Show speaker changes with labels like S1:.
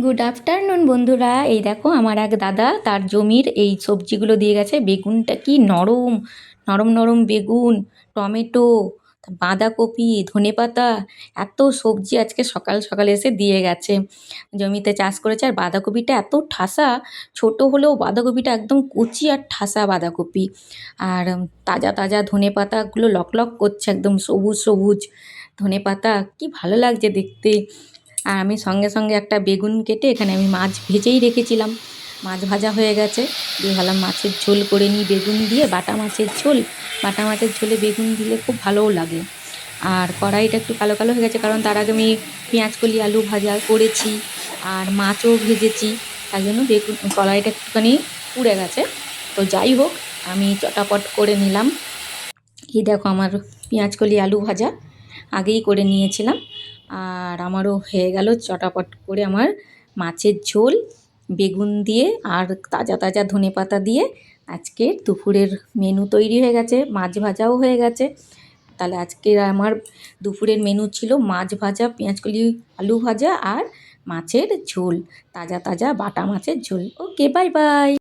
S1: Good afternoon বন্ধুরা। এই দেখো আমার এক দাদা তার জমির এই সবজিগুলো দিয়ে গেছে। বেগুনটা কি নরম নরম নরম বেগুন, টমেটো, বাঁধাকপি, ধনেপাতা, এত সবজি আজকে সকাল সকাল এসে দিয়ে গেছে। জমিতে চাষ করেছে। আর বাঁধাকপিটা এত ঠাসা, ছোট হলেও বাঁধাকপিটা একদম কচি আর ঠাসা বাঁধাকপি। আর তাজা তাজা ধনেপাতাগুলো লক লক করছে, একদম সবুজ সবুজ ধনেপাতা, কি ভালো লাগছে দেখতে। আর আমি সঙ্গে সঙ্গে একটা বেগুন কেটে এখানে আমি মাছ ভেজেই রেখেছিলাম। মাছ ভাজা হয়ে গেছে, দিয়ে ভাবলাম মাছের ঝোল করে নিই বেগুন দিয়ে। বাটা মাছের ঝোল, বাটা মাছের ঝোলে বেগুন দিলে খুব ভালোও লাগে। আর কড়াইটা একটু কালো কালো হয়ে গেছে, কারণ তার আগে আমি পেঁয়াজ কলি আলু ভাজা করেছি আর মাছও ভেজেছি, তাই জন্য বেগুন কড়াইটা একটুখানি পুড়ে গেছে। তো যাই হোক, আমি চটাপট করে নিলাম। এই দেখো আমার পেঁয়াজ কলি আলু ভাজা আগেই করে নিয়েছিলাম, আর আমারও হয়ে গেল চটাপট করে আমার মাছের ঝোল বেগুন দিয়ে আর তাজা তাজা ধনেপাতা দিয়ে। আজকের দুপুরের মেনু তৈরি হয়ে গেছে, মাছ ভাজাও হয়ে গেছে। তাহলে আজকের আমার দুপুরের মেনু ছিল মাছ ভাজা, পেঁয়াজকলি আলু ভাজা আর মাছের ঝোল, তাজা তাজা বাটা মাছের ঝোল। ওকে, বাই বাই।